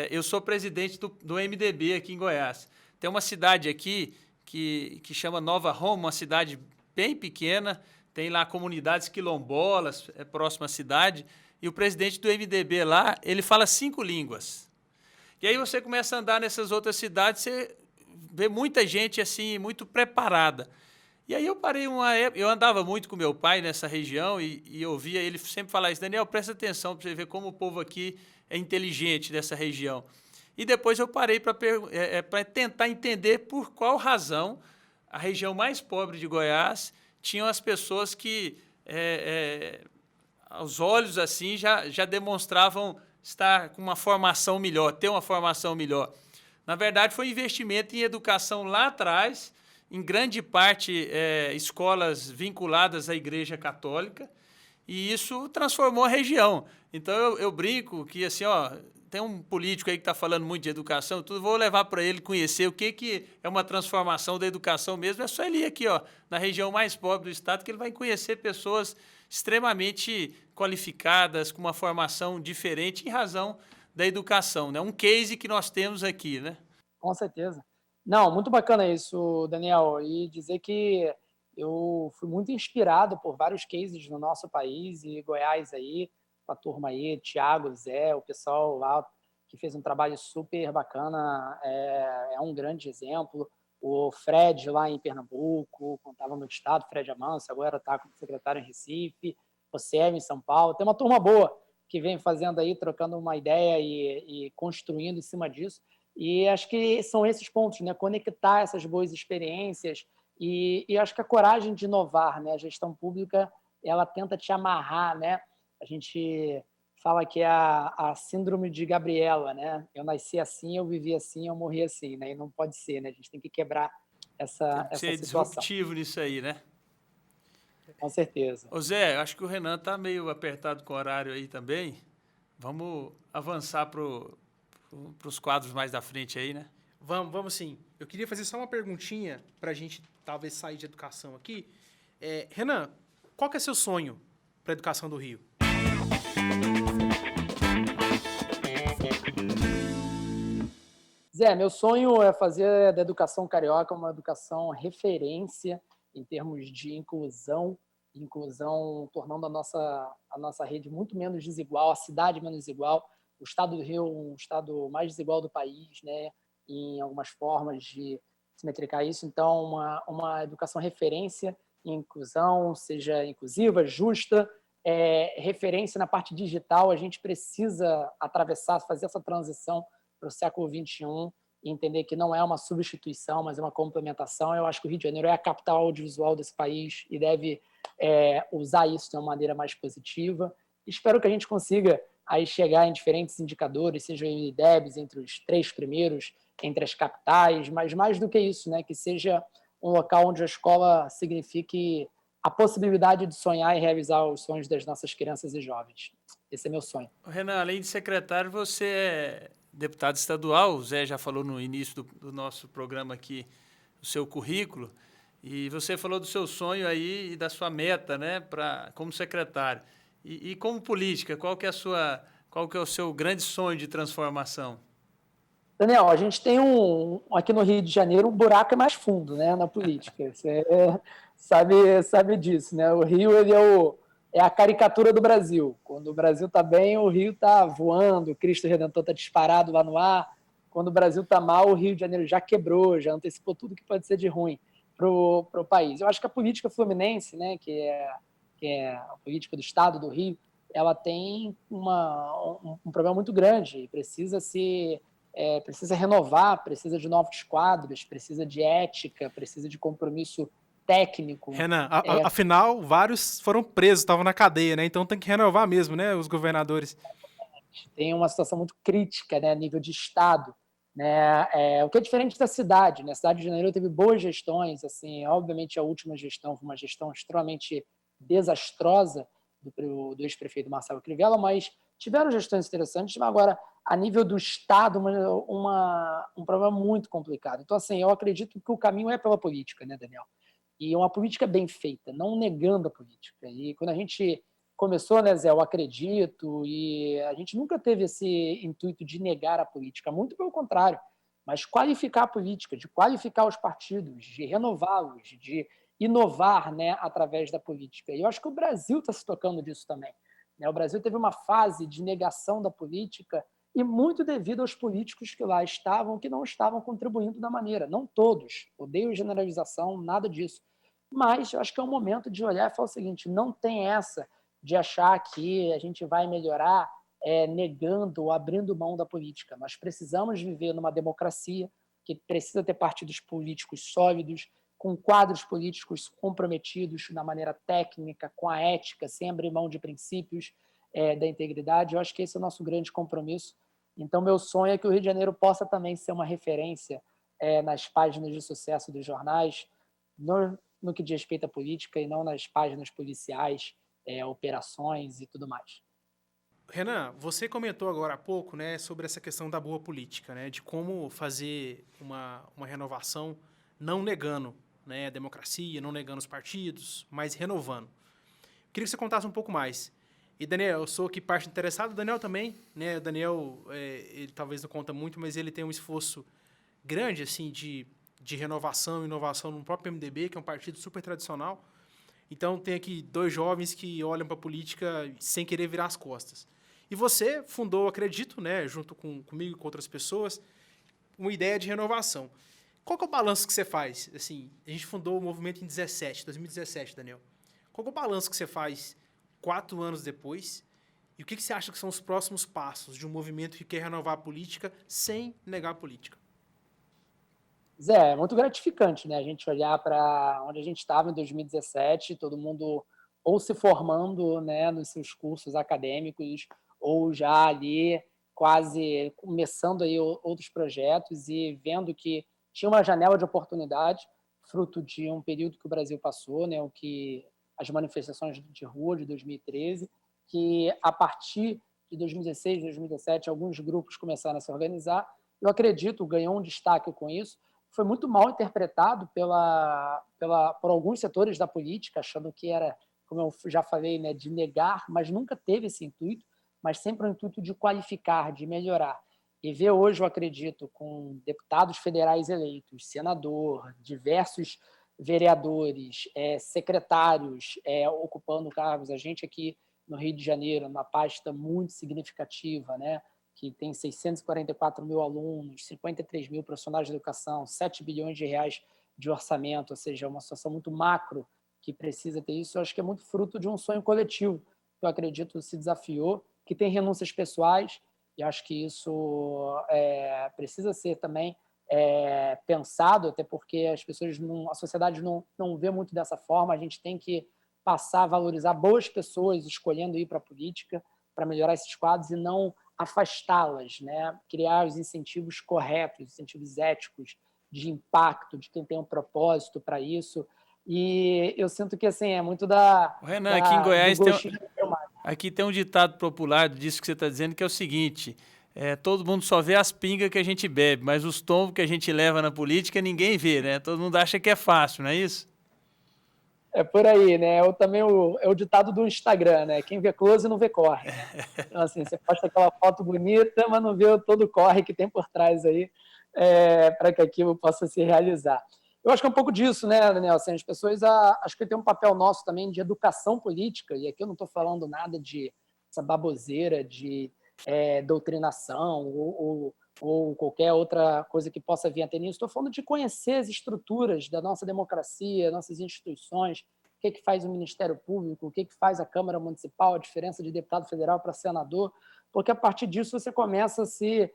Eu sou presidente do MDB aqui em Goiás. Tem uma cidade aqui que chama Nova Roma, uma cidade bem pequena, tem lá comunidades quilombolas, próxima à cidade, e o presidente do MDB lá, ele fala 5 línguas. E aí você começa a andar nessas outras cidades, você vê muita gente assim, muito preparada. E aí eu parei uma época, eu andava muito com meu pai nessa região e ouvia ele sempre falar isso: Daniel, presta atenção para você ver como o povo aqui é inteligente dessa região. E depois eu parei para tentar entender por qual razão a região mais pobre de Goiás tinham as pessoas que, aos olhos assim, já demonstravam estar com uma formação melhor, ter uma formação melhor. Na verdade, foi um investimento em educação lá atrás, em grande parte escolas vinculadas à Igreja Católica, e isso transformou a região. Então, eu brinco que, assim, tem um político aí que está falando muito de educação, tudo, vou levar para ele conhecer o que é uma transformação da educação mesmo. É só ele ir aqui, na região mais pobre do estado, que ele vai conhecer pessoas extremamente qualificadas, com uma formação diferente em razão da educação, né? Um case que nós temos aqui, né? Com certeza. Não, muito bacana isso, Daniel, e dizer que eu fui muito inspirado por vários cases no nosso país e Goiás aí, com a turma aí, Tiago, Zé, o pessoal lá que fez um trabalho super bacana, é um grande exemplo. O Fred lá em Pernambuco, quando estava no estado, Fred Amanso, agora está como secretário em Recife, o Sérgio em São Paulo. Tem uma turma boa que vem fazendo aí, trocando uma ideia e construindo em cima disso. E acho que são esses pontos, né? Conectar essas boas experiências e acho que a coragem de inovar, né? A gestão pública, ela tenta te amarrar, né? A gente fala que é a síndrome de Gabriela, né? Eu nasci assim, eu vivi assim, eu morri assim, né? E não pode ser, né? A gente tem que quebrar essa ser situação. Disruptivo nisso aí, né? Com certeza. Ô Zé, acho que o Renan está meio apertado com o horário aí também. Vamos avançar para os quadros mais da frente aí, né? Vamos sim. Eu queria fazer só uma perguntinha para a gente talvez sair de educação aqui. Renan, qual que é seu sonho para a educação do Rio? Zé, meu sonho é fazer da educação carioca uma educação referência em termos de inclusão tornando a nossa rede muito menos desigual, a cidade menos desigual, o estado do Rio um estado mais desigual do país, né, em algumas formas de se metricar isso. Então, uma educação referência em inclusão, seja inclusiva, justa, referência na parte digital. A gente precisa atravessar, fazer essa transição para o século XXI e entender que não é uma substituição, mas é uma complementação. Eu acho que o Rio de Janeiro é a capital audiovisual desse país e deve usar isso de uma maneira mais positiva. Espero que a gente consiga aí chegar em diferentes indicadores, seja o IDEBs entre os 3 primeiros, entre as capitais, mas mais do que isso, né, que seja um local onde a escola signifique a possibilidade de sonhar e realizar os sonhos das nossas crianças e jovens. Esse é meu sonho. Renan, além de secretário, você é deputado estadual. O Zé já falou no início do nosso programa aqui o seu currículo. E você falou do seu sonho aí e da sua meta, né, como secretário. E como política, qual que é o seu grande sonho de transformação? Daniel, a gente tem aqui no Rio de Janeiro, um buraco mais fundo, né, na política. Você sabe disso, né? O Rio ele é a caricatura do Brasil. Quando o Brasil está bem, o Rio está voando, o Cristo Redentor está disparado lá no ar. Quando o Brasil está mal, o Rio de Janeiro já quebrou, já antecipou tudo que pode ser de ruim para o país. Eu acho que a política fluminense, né, que é a política do Estado do Rio, ela tem um problema muito grande e precisa renovar, precisa de novos quadros, precisa de ética, precisa de compromisso técnico. Renan, afinal, vários foram presos, estavam na cadeia, né? Então tem que renovar mesmo, né, os governadores. Tem uma situação muito crítica, né, a nível de Estado. Né? O que é diferente da cidade. Né? A cidade de Janeiro teve boas gestões, assim, obviamente a última gestão foi uma gestão extremamente desastrosa do ex-prefeito Marcelo Crivella, mas tiveram gestões interessantes, mas agora, a nível do Estado, um problema muito complicado. Então, assim, eu acredito que o caminho é pela política, né, Daniel? E uma política bem feita, não negando a política. E quando a gente começou, né, Zé, eu acredito, e a gente nunca teve esse intuito de negar a política, muito pelo contrário, mas qualificar a política, de qualificar os partidos, de renová-los, de inovar, né, através da política. E eu acho que o Brasil está se tocando disso também. Né? O Brasil teve uma fase de negação da política e muito devido aos políticos que lá estavam, que não estavam contribuindo da maneira. Não todos, odeio generalização, nada disso. Mas eu acho que é um momento de olhar e falar o seguinte, não tem essa de achar que a gente vai melhorar negando ou abrindo mão da política. Nós precisamos viver numa democracia que precisa ter partidos políticos sólidos, com quadros políticos comprometidos na maneira técnica, com a ética, sem abrir mão de princípios da integridade. Eu acho que esse é o nosso grande compromisso. Então, meu sonho é que o Rio de Janeiro possa também ser uma referência nas páginas de sucesso dos jornais, no que diz respeito à política e não nas páginas policiais, operações e tudo mais. Renan, você comentou agora há pouco, né, sobre essa questão da boa política, né, de como fazer uma renovação não negando, né, a democracia, não negando os partidos, mas renovando. Queria que você contasse um pouco mais. E, Daniel, eu sou aqui parte interessada, o Daniel também, né, o Daniel, ele talvez não conta muito, mas ele tem um esforço grande, assim, de renovação e inovação no próprio MDB, que é um partido super tradicional. Então, tem aqui 2 jovens que olham para a política sem querer virar as costas. E você fundou, acredito, né, junto comigo e com outras pessoas, uma ideia de renovação. Qual que é o balanço que você faz? Assim, a gente fundou o movimento em 2017, Daniel. Qual que é o balanço que você faz 4 anos depois? E o que você acha que são os próximos passos de um movimento que quer renovar a política sem negar a política? Zé, é muito gratificante, né? A gente olhar para onde a gente estava em 2017, todo mundo ou se formando, né, nos seus cursos acadêmicos, ou já ali quase começando aí outros projetos e vendo que tinha uma janela de oportunidade, fruto de um período que o Brasil passou, né, o que as manifestações de rua de 2013, que a partir de 2016, 2017, alguns grupos começaram a se organizar. Eu acredito, ganhou um destaque com isso. Foi muito mal interpretado por alguns setores da política, achando que era, como eu já falei, né, de negar, mas nunca teve esse intuito, mas sempre o intuito de qualificar, de melhorar. E ver hoje, eu acredito, com deputados federais eleitos, senador, diversos vereadores, secretários ocupando cargos, a gente aqui no Rio de Janeiro, uma pasta muito significativa, né, que tem 644 mil alunos, 53 mil profissionais de educação, 7 bilhões de reais de orçamento, ou seja, uma situação muito macro que precisa ter isso. Eu acho que é muito fruto de um sonho coletivo, que eu acredito se desafiou, que tem renúncias pessoais, e acho que isso precisa ser também pensado, até porque as pessoas, a sociedade não vê muito dessa forma. A gente tem que passar a valorizar boas pessoas escolhendo ir para a política para melhorar esses quadros e não afastá-las, né? Criar os incentivos corretos, incentivos éticos, de impacto, de quem tem um propósito para isso. E eu sinto que assim, é muito Renan, aqui em Goiás do gostinho aqui tem um ditado popular disso que você está dizendo, que é o seguinte: todo mundo só vê as pingas que a gente bebe, mas os tombos que a gente leva na política ninguém vê, né? Todo mundo acha que é fácil, não é isso? É por aí, né? É o ditado do Instagram, né? Quem vê close não vê corre. Né? Então, assim, você posta aquela foto bonita, mas não vê todo o corre que tem por trás aí para que aquilo possa se realizar. Eu acho que é um pouco disso, né, Daniel? Assim, as pessoas acho que tem um papel nosso também de educação política, e aqui eu não estou falando nada de essa baboseira de doutrinação ou qualquer outra coisa que possa vir a ter nisso. Estou falando de conhecer as estruturas da nossa democracia, nossas instituições, o que faz o Ministério Público, o que faz a Câmara Municipal, a diferença de deputado federal para senador, porque a partir disso você começa a se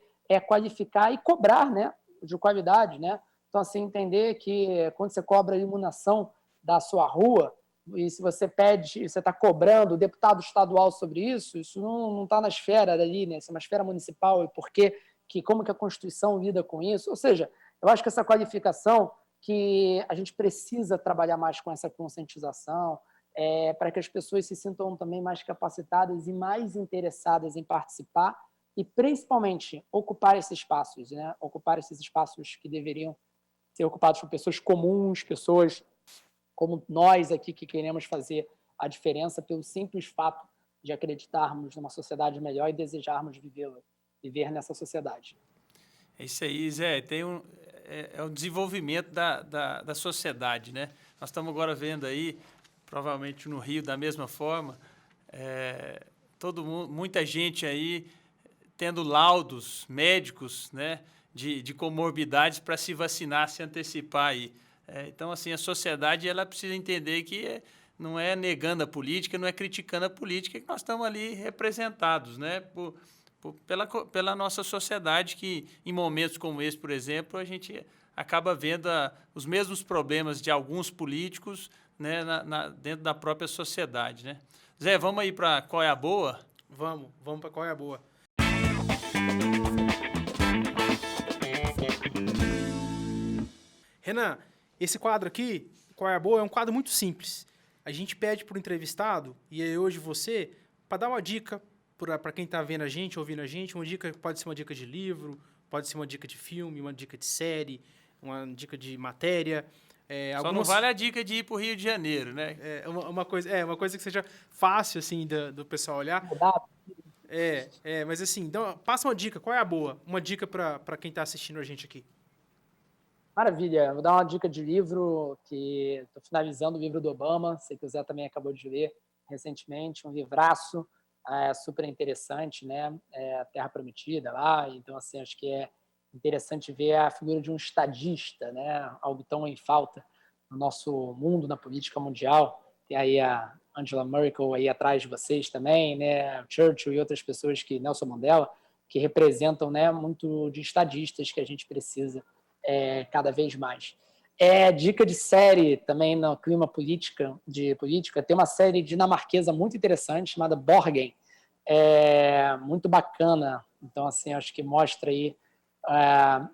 qualificar e cobrar, né, de qualidade, né? Então, assim, entender que quando você cobra a iluminação da sua rua, e se você pede, você está cobrando o deputado estadual sobre isso, isso não está na esfera dali, né? Isso é uma esfera municipal, e por quê? Como que a Constituição lida com isso? Ou seja, eu acho que essa qualificação, que a gente precisa trabalhar mais com essa conscientização, para que as pessoas se sintam também mais capacitadas e mais interessadas em participar e, principalmente, ocupar esses espaços, né? Ocupar esses espaços que deveriam ser ocupados por pessoas comuns, pessoas como nós aqui que queremos fazer a diferença pelo simples fato de acreditarmos numa sociedade melhor e desejarmos viver nessa sociedade. É isso aí, Zé. Tem um desenvolvimento da sociedade, né? Nós estamos agora vendo aí, provavelmente no Rio da mesma forma, muita gente aí tendo laudos médicos, né, de comorbidades para se vacinar, se antecipar aí. Então, assim, a sociedade ela precisa entender que não é negando a política, não é criticando a política, que nós estamos ali representados, né, pela nossa sociedade, que em momentos como esse, por exemplo, a gente acaba vendo os mesmos problemas de alguns políticos, né, dentro da própria sociedade, né? Zé, vamos aí para Qual é a Boa? Vamos para Qual é a Boa. Renan, esse quadro aqui, Qual é a Boa, é um quadro muito simples. A gente pede para o entrevistado, e aí hoje você, para dar uma dica para quem está vendo a gente, ouvindo a gente, uma dica, pode ser uma dica de livro, pode ser uma dica de filme, uma dica de série, uma dica de matéria. Só não vale a dica de ir para o Rio de Janeiro, né? Uma coisa que seja fácil, assim, do pessoal olhar. Mas assim, então, passa uma dica, qual é a boa? Uma dica para quem está assistindo a gente aqui. Maravilha, vou dar uma dica de livro, que estou finalizando o livro do Obama, sei que o Zé também acabou de ler recentemente, um livraço super interessante, né? A Terra Prometida lá, então assim, acho que é interessante ver a figura de um estadista, né? Algo tão em falta no nosso mundo, na política mundial. Tem aí a Angela Merkel aí atrás de vocês também, né? Churchill e outras pessoas, Nelson Mandela, que representam, né, muito de estadistas que a gente precisa cada vez mais. Dica de série também no clima de política, tem uma série dinamarquesa muito interessante chamada Borgen, muito bacana. Então, assim, acho que mostra aí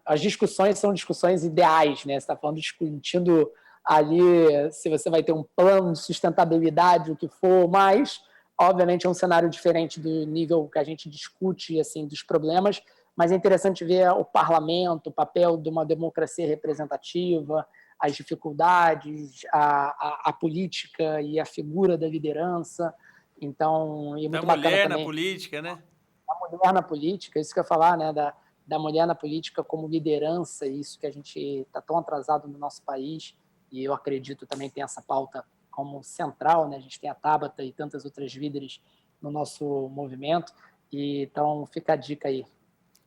as discussões são discussões ideais, né? Você está falando, discutindo ali se você vai ter um plano de sustentabilidade, o que for, mas Obviamente é um cenário diferente do nível que a gente discute assim dos problemas, mas é interessante ver o parlamento, o papel de uma democracia representativa, as dificuldades, a política e a figura da liderança. Então, e é Da muito bacana mulher na também política, né? a mulher na política, isso que eu ia falar, né, da mulher na política como liderança, isso que a gente está tão atrasado no nosso país, e eu acredito também tem essa pauta como central, né? A gente tem a Tabata e tantas outras líderes no nosso movimento, e então fica a dica aí.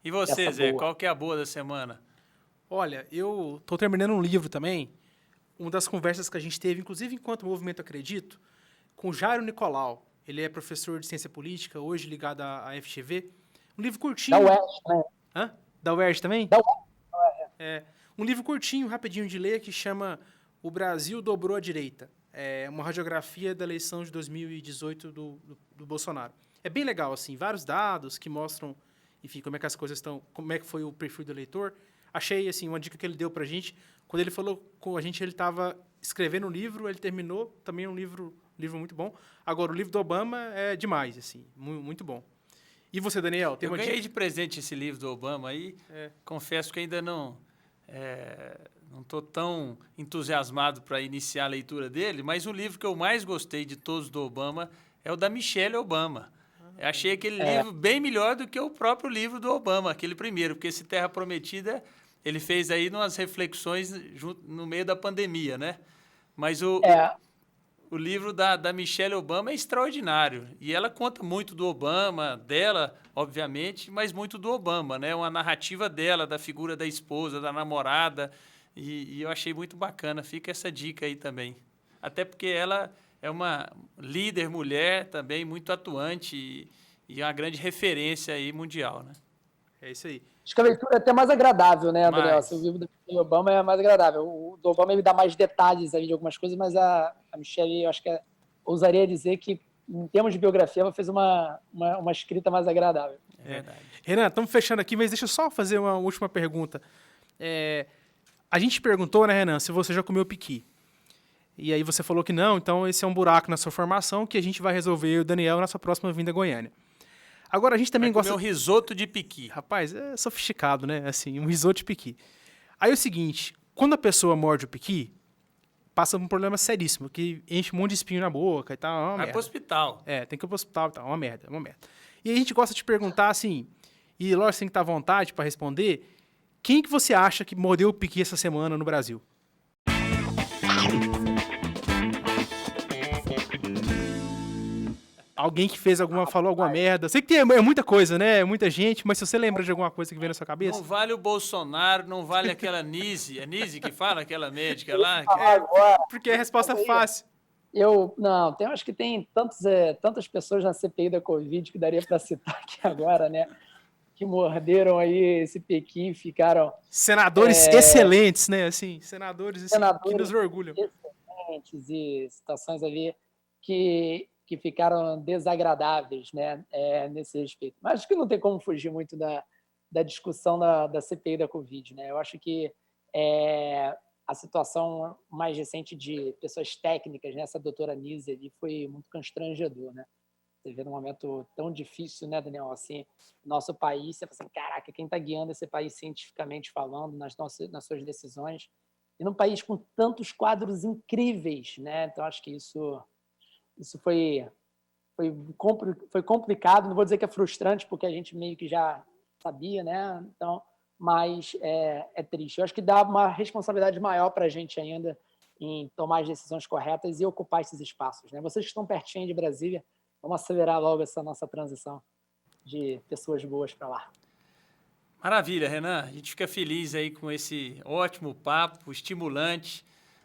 E você, Essa Zé, boa. qual que é a boa da semana? Olha, eu estou terminando um livro também, uma das conversas que a gente teve, inclusive enquanto Movimento Acredito, com o Jairo Nicolau. Ele é professor de ciência política, hoje ligado à FGV. Um livro Da curtinho. UERJ, né? Hã? Da UERJ também? Da UERJ. É. Um livro curtinho, rapidinho de ler, que chama O Brasil Dobrou a Direita. É uma radiografia da eleição de 2018 do Bolsonaro. É bem legal, assim, vários dados que mostram, enfim, como é que as coisas estão, como é que foi o perfil do eleitor. Achei, assim, uma dica que ele deu pra gente. Quando ele falou com a gente, ele estava escrevendo um livro, ele terminou, também um livro muito bom. Agora, o livro do Obama é demais, assim, muito bom. E você, Daniel? Tem Eu uma ganhei dica? de presente esse livro do Obama aí. Confesso que ainda não estou tão entusiasmado para iniciar a leitura dele, mas o livro que eu mais gostei de todos do Obama é o da Michelle Obama. Eu achei aquele livro bem melhor do que o próprio livro do Obama, aquele primeiro, porque esse Terra Prometida ele fez aí umas reflexões no meio da pandemia, né? Mas o livro da Michelle Obama é extraordinário. E ela conta muito do Obama, dela, obviamente, mas muito do Obama, né? Uma narrativa dela, da figura da esposa, da namorada. E eu achei muito bacana. Fica essa dica aí também. Até porque ela é uma líder mulher também, muito atuante e uma grande referência aí mundial, né? É isso aí. Acho que a leitura é até mais agradável, né, Daniel? Mas, Assim, o livro do Obama é mais agradável. O do Obama ele dá mais detalhes aí de algumas coisas, mas a Michelle, eu acho que ousaria dizer que, em termos de biografia, ela fez uma escrita mais agradável. é verdade. Renan, estamos fechando aqui, mas deixa eu só fazer uma última pergunta. A gente perguntou, né, Renan, se você já comeu piqui. E aí você falou que não, então esse é um buraco na sua formação que a gente vai resolver, o Daniel, na sua próxima vinda a Goiânia. Agora, a gente também Vai gosta... comer um risoto de piqui. Rapaz, é sofisticado, né? Assim, um risoto de piqui. Aí é o seguinte, quando a pessoa morde o piqui, passa por um problema seríssimo, que enche um monte de espinho na boca e tal, é uma Vai merda. pro hospital. Tem que ir pro hospital e tal, é uma merda. E aí a gente gosta de perguntar, assim, e lógico, você tem que estar à vontade para responder, quem que você acha que mordeu o piqui essa semana no Brasil? Alguém que falou alguma merda. Sei que tem muita coisa, né? Muita gente, mas se você lembra de alguma coisa que vem na sua cabeça... Não vale o Bolsonaro, não vale aquela Nise. É Nise que fala, aquela médica lá? Porque é a resposta fácil. Acho que tem tantas pessoas na CPI da Covid que daria para citar aqui agora, né? Que morderam aí esse piqui e ficaram... Senadores excelentes, né? Assim, senadores que nos orgulham. Excelentes e situações ali que ficaram desagradáveis, né, nesse respeito. Mas acho que não tem como fugir muito da discussão da CPI da Covid. Né? Eu acho que a situação mais recente de pessoas técnicas, né, essa doutora Nise ali, foi muito constrangedor. Né? Você vê num momento tão difícil, né, Daniel? Assim, nosso país, você fala assim, caraca, quem está guiando esse país cientificamente falando, nas suas decisões, e num país com tantos quadros incríveis, né? Então, acho que isso foi complicado, não vou dizer que é frustrante, porque a gente meio que já sabia, né? Então, mas é triste. Eu acho que dá uma responsabilidade maior para a gente ainda em tomar as decisões corretas e ocupar esses espaços. Né? Vocês que estão pertinho de Brasília, vamos acelerar logo essa nossa transição de pessoas boas para lá. Maravilha, Renan. A gente fica feliz aí com esse ótimo papo, estimulante.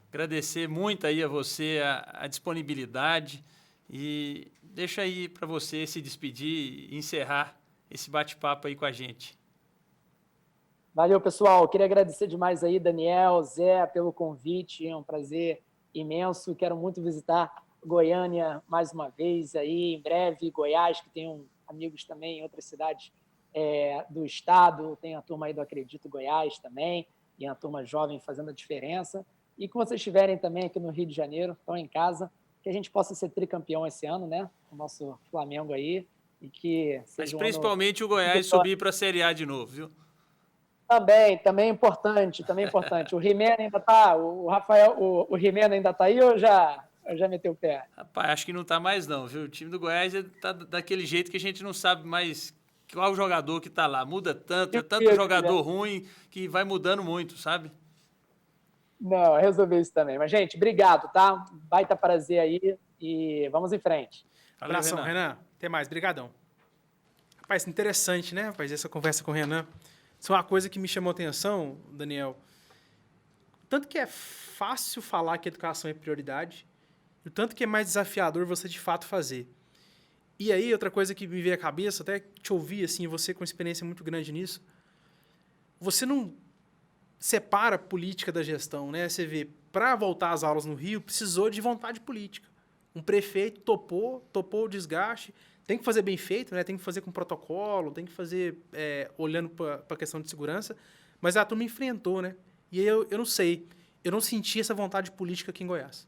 Agradecer muito aí a você a disponibilidade e deixa aí para você se despedir e encerrar esse bate-papo aí com a gente. Valeu, pessoal. Queria agradecer demais aí, Daniel, Zé, pelo convite. É um prazer imenso. Quero muito visitar Goiânia mais uma vez aí, em breve. Goiás, que tenho amigos também em outras cidades do estado. Tem a turma aí do Acredito Goiás também, e a turma jovem fazendo a diferença. E que vocês estiverem também aqui no Rio de Janeiro, estão em casa. que a gente possa ser tricampeão esse ano, né? O nosso Flamengo aí. E que Mas seja principalmente o Goiás subir para a Série A de novo, viu? Também é importante, O Rimena ainda tá, o Rafael, o Rimena ainda tá aí ou já meteu o pé? Rapaz, acho que não tá mais não, viu? O time do Goiás tá daquele jeito que a gente não sabe mais qual jogador que tá lá. Muda tanto, é tanto jogador ruim que vai mudando muito, sabe? Não, resolver isso também. Mas, gente, obrigado, tá? Baita prazer aí e vamos em frente. Valeu, Abração, Renan. Até mais, brigadão. Rapaz, interessante, né, rapaz, essa conversa com o Renan. Isso é uma coisa que me chamou a atenção, Daniel. Tanto que é fácil falar que a educação é prioridade, e o tanto que é mais desafiador você, de fato, fazer. E aí, outra coisa que me veio à cabeça, até te ouvir, assim, você com experiência muito grande nisso, você não separa a política da gestão, né? Você vê, para voltar às aulas no Rio, precisou de vontade política. Um prefeito topou o desgaste, tem que fazer bem feito, né? Tem que fazer com protocolo, tem que fazer olhando para a questão de segurança, mas a turma enfrentou, né? E aí eu não sei, eu não senti essa vontade política aqui em Goiás.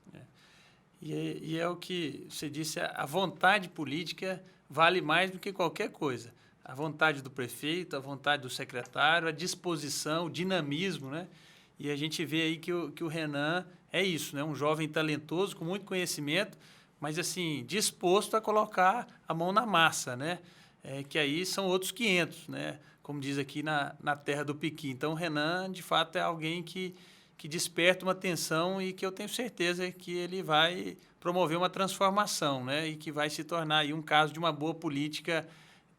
E é o que você disse, a vontade política vale mais do que qualquer coisa. A vontade do prefeito, a vontade do secretário, a disposição, o dinamismo, né? E a gente vê aí que o Renan é isso, né? Um jovem talentoso, com muito conhecimento, mas, assim, disposto a colocar a mão na massa, né? Que aí são outros 500, né? Como diz aqui na terra do Piqui. Então, o Renan, de fato, é alguém que desperta uma atenção e que eu tenho certeza que ele vai promover uma transformação, né? E que vai se tornar aí um caso de uma boa política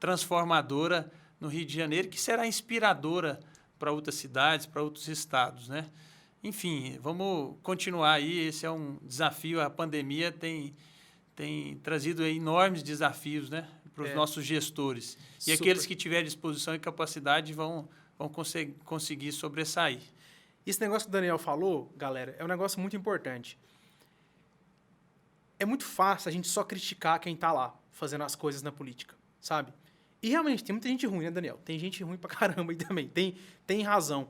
transformadora no Rio de Janeiro, que será inspiradora para outras cidades, para outros estados, né? Enfim, vamos continuar aí, esse é um desafio, a pandemia tem trazido aí enormes desafios, né, para os nossos gestores. E aqueles que tiverem disposição e capacidade vão conseguir sobressair. Esse negócio que o Daniel falou, galera, é um negócio muito importante. É muito fácil a gente só criticar quem está lá, fazendo as coisas na política, sabe? E realmente, tem muita gente ruim, né, Daniel? Tem gente ruim pra caramba aí também, tem razão.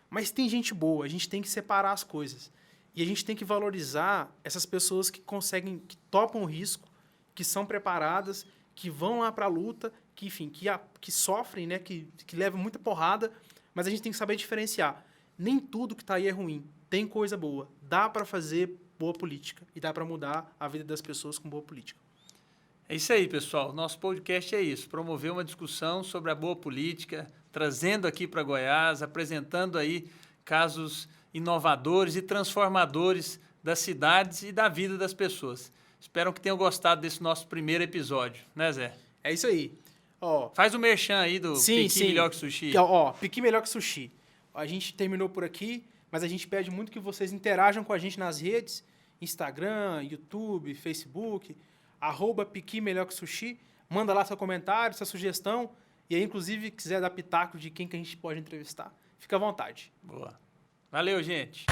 Mas tem gente boa, a gente tem que separar as coisas. E a gente tem que valorizar essas pessoas que conseguem, que topam o risco, que são preparadas, que vão lá pra luta, que, enfim, que sofrem, né, que levam muita porrada, mas a gente tem que saber diferenciar. Nem tudo que está aí é ruim. Tem coisa boa. Dá para fazer boa política e dá para mudar a vida das pessoas com boa política. É isso aí, pessoal. Nosso podcast é isso. Promover uma discussão sobre a boa política, trazendo aqui para Goiás, apresentando aí casos inovadores e transformadores das cidades e da vida das pessoas. Espero que tenham gostado desse nosso primeiro episódio, né, Zé? É isso aí. Ó, faz o merchan aí do Piqui Melhor que Sushi. Ó, Piqui Melhor que Sushi. A gente terminou por aqui, mas a gente pede muito que vocês interajam com a gente nas redes, Instagram, YouTube, Facebook, @Piqui Melhor que Sushi. Manda lá seu comentário, sua sugestão, e aí, inclusive, quiser dar pitaco de quem que a gente pode entrevistar, fica à vontade. Boa. Valeu, gente.